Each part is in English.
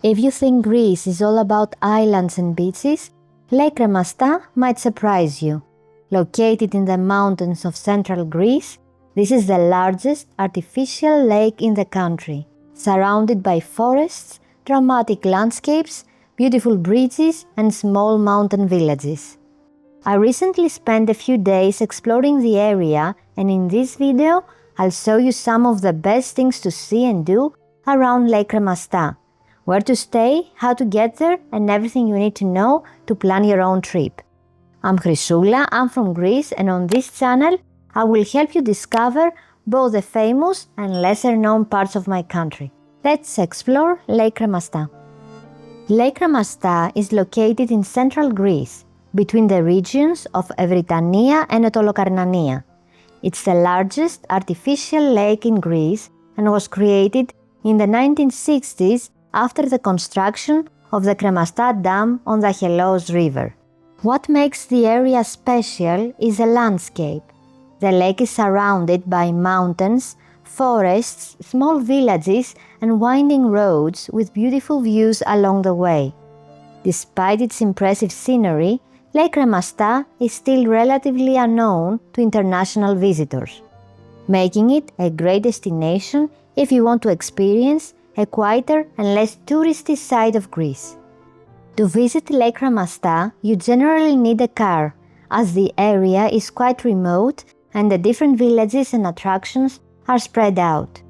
If you think Greece is all about islands and beaches, Lake Kremasta might surprise you. Located in the mountains of central Greece, this is the largest artificial lake in the country, surrounded by forests, dramatic landscapes, beautiful bridges, and small mountain villages. I recently spent a few days exploring the area, and in this video, I'll show you some of the best things to see and do around Lake Kremasta, where to stay, how to get there, and everything you need to know to plan your own trip. I'm Chrysula, I'm from Greece, and on this channel, I will help you discover both the famous and lesser known parts of my country. Let's explore Lake Kremasta. Lake Kremasta is located in central Greece, between the regions of Evrytania and Aetolia-Acarnania. It's the largest artificial lake in Greece and was created in the 1960s after the construction of the Kremasta Dam on the Hellos River. What makes the area special is the landscape. The lake is surrounded by mountains, forests, small villages, and winding roads with beautiful views along the way. Despite its impressive scenery, Lake Kremasta is still relatively unknown to international visitors, making it a great destination if you want to experience a quieter and less touristy side of Greece. To visit Lake Kremasta, you generally need a car, as the area is quite remote and the different villages and attractions are spread out.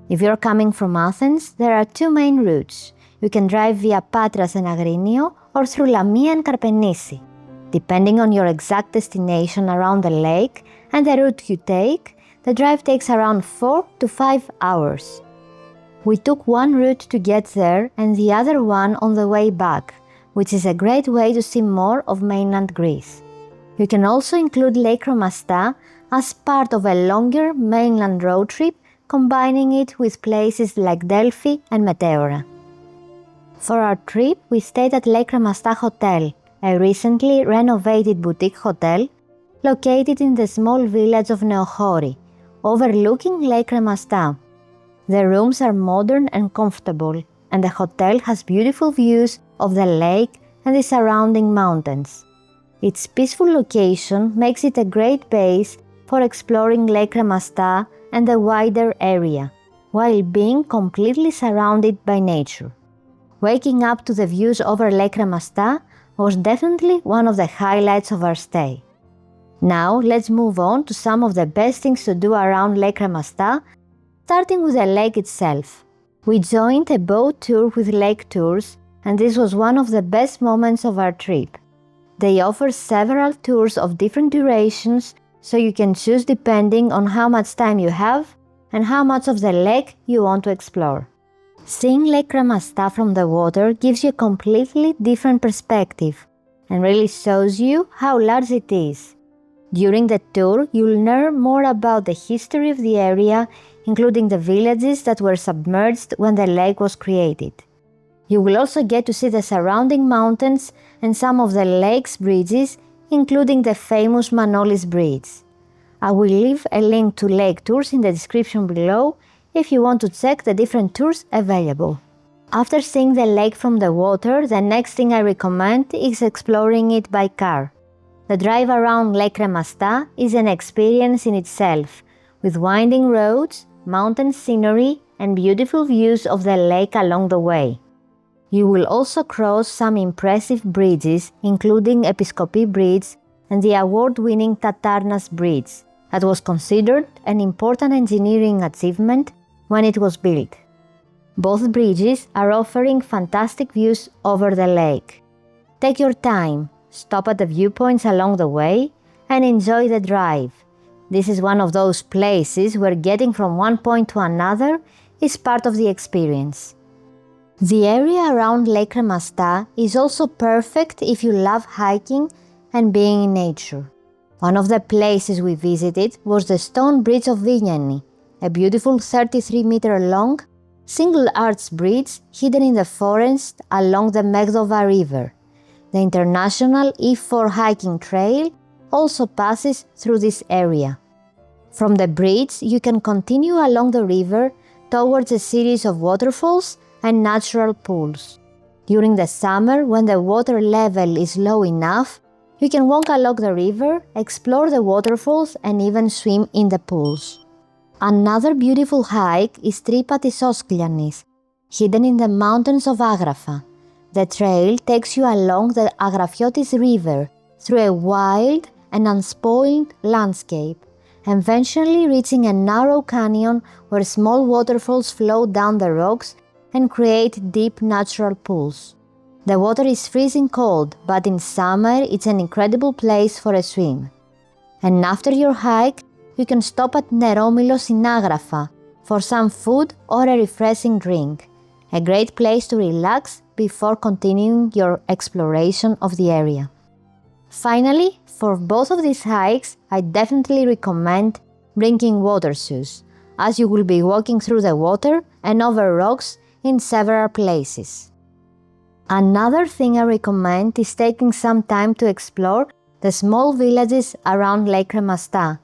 If you're coming from Athens, there are two main routes. You can drive via Patras and Agrinio or through Lamia and Karpenisi. Depending on your exact destination around the lake and the route you take, the drive takes around 4 to 5 hours. We took one route to get there and the other one on the way back, which is a great way to see more of mainland Greece. You can also include Lake Kremasta as part of a longer mainland road trip, combining it with places like Delphi and Meteora. For our trip, we stayed at Lake Kremasta Hotel, a recently renovated boutique hotel located in the small village of Neochori, overlooking Lake Kremasta. The rooms are modern and comfortable, and the hotel has beautiful views of the lake and the surrounding mountains. Its peaceful location makes it a great base for exploring Lake Kremasta and the wider area, while being completely surrounded by nature. Waking up to the views over Lake Kremasta was definitely one of the highlights of our stay. Now let's move on to some of the best things to do around Lake Kremasta, starting with the lake itself. We joined a boat tour with Lake Tours, and this was one of the best moments of our trip. They offer several tours of different durations, so you can choose depending on how much time you have and how much of the lake you want to explore. Seeing Lake Kremasta from the water gives you a completely different perspective and really shows you how large it is. During the tour, you'll learn more about the history of the area, including the villages that were submerged when the lake was created. You will also get to see the surrounding mountains and some of the lake's bridges, including the famous Manolis Bridge. I will leave a link to Lake Tours in the description below if you want to check the different tours available. After seeing the lake from the water, the next thing I recommend is exploring it by car. The drive around Lake Kremasta is an experience in itself, with winding roads, mountain scenery, and beautiful views of the lake along the way. You will also cross some impressive bridges, including Episkopi Bridge and the award-winning Tatarnas Bridge, that was considered an important engineering achievement when it was built. Both bridges are offering fantastic views over the lake. Take your time, stop at the viewpoints along the way, and enjoy the drive. This is one of those places where getting from one point to another is part of the experience. The area around Lake Kremasta is also perfect if you love hiking and being in nature. One of the places we visited was the stone bridge of Vignani, a beautiful 33-meter-long, single-arch bridge hidden in the forest along the Megdova River. The International E4 hiking trail also passes through this area. From the bridge, you can continue along the river towards a series of waterfalls and natural pools. During the summer, when the water level is low enough, you can walk along the river, explore the waterfalls, and even swim in the pools. Another beautiful hike is Trippa της Όσκλιανης, hidden in the mountains of Agrafa. The trail takes you along the Agrafiotis River through a wild and unspoiled landscape, eventually reaching a narrow canyon where small waterfalls flow down the rocks and create deep natural pools. The water is freezing cold, but in summer it's an incredible place for a swim. And after your hike, you can stop at Neromilos in Agrafa for some food or a refreshing drink, a great place to relax before continuing your exploration of the area. Finally, for both of these hikes, I definitely recommend bringing water shoes, as you will be walking through the water and over rocks in several places. Another thing I recommend is taking some time to explore the small villages around Lake Kremasta,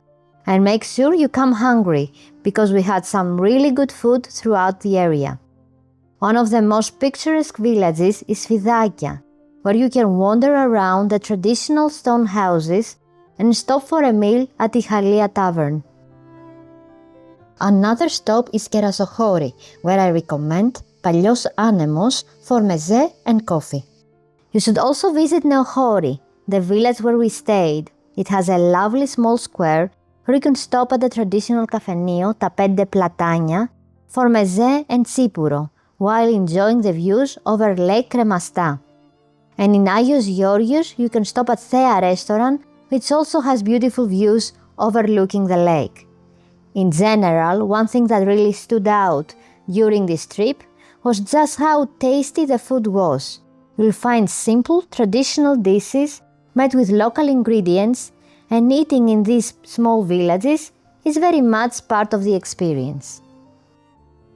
and make sure you come hungry because we had some really good food throughout the area. One of the most picturesque villages is Evrytania, where you can wander around the traditional stone houses and stop for a meal at the Halia Tavern. Another stop is Kerasochori, where I recommend Παλιός Άνεμος for meze and coffee. You should also visit Neochori, the village where we stayed. It has a lovely small square where you can stop at the traditional καφενείο Τα Πέντε Πλατάνια for meze and tsipuro, while enjoying the views over Lake Kremasta. And in Agios Georgios, you can stop at Thea restaurant, which also has beautiful views overlooking the lake. In general, one thing that really stood out during this trip was just how tasty the food was. You'll find simple, traditional dishes made with local ingredients, and eating in these small villages is very much part of the experience.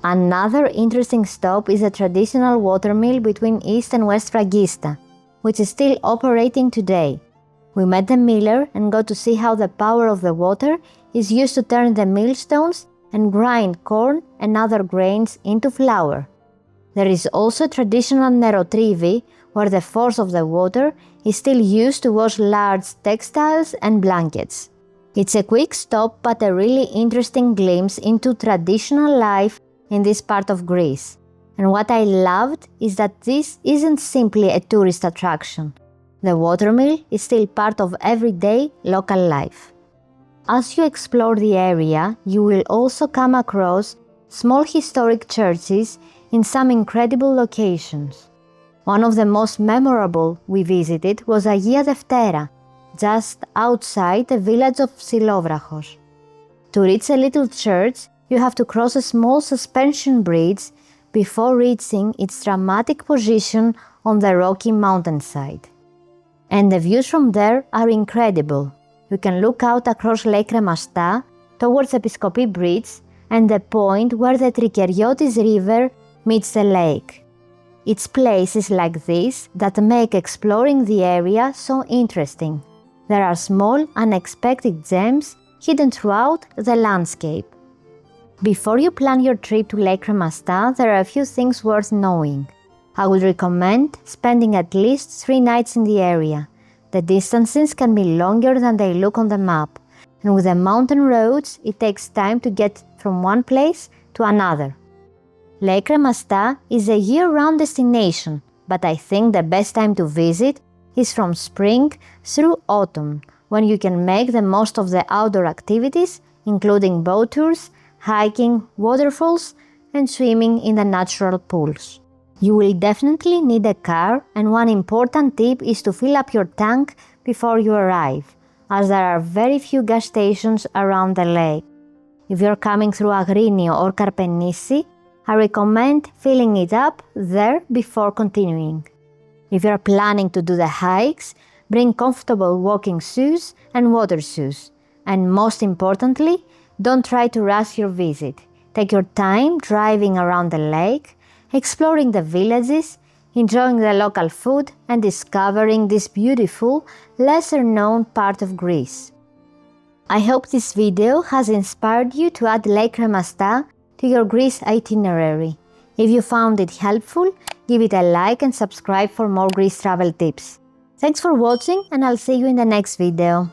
Another interesting stop is a traditional watermill between East and West Fragista, which is still operating today. We met the miller and got to see how the power of the water is used to turn the millstones and grind corn and other grains into flour. There is also traditional nerotrivi, where the force of the water is still used to wash large textiles and blankets. It's a quick stop but a really interesting glimpse into traditional life in this part of Greece. And what I loved is that this isn't simply a tourist attraction. The watermill is still part of everyday local life. As you explore the area, you will also come across small historic churches in some incredible locations. One of the most memorable we visited was Agia Deftera, just outside the village of Silovrachos. To reach a little church, you have to cross a small suspension bridge before reaching its dramatic position on the rocky mountainside. And the views from there are incredible. You can look out across Lake Kremasta towards Episkopi Bridge and the point where the Trikeriotis River meets the lake. It's places like this that make exploring the area so interesting. There are small, unexpected gems hidden throughout the landscape. Before you plan your trip to Lake Kremasta, there are a few things worth knowing. I would recommend spending at least 3 nights in the area. The distances can be longer than they look on the map, and with the mountain roads, it takes time to get from one place to another. Lake Kremasta is a year-round destination, but I think the best time to visit is from spring through autumn, when you can make the most of the outdoor activities, including boat tours, hiking, waterfalls, and swimming in the natural pools. You will definitely need a car, and one important tip is to fill up your tank before you arrive, as there are very few gas stations around the lake. If you're coming through Agrinio or Karpenissi, I recommend filling it up there before continuing. If you're planning to do the hikes, bring comfortable walking shoes and water shoes. And most importantly, don't try to rush your visit. Take your time driving around the lake, exploring the villages, enjoying the local food, and discovering this beautiful, lesser-known part of Greece. I hope this video has inspired you to add Lake Kremasta to your Greece itinerary. If you found it helpful, give it a like and subscribe for more Greece travel tips. Thanks for watching, and I'll see you in the next video.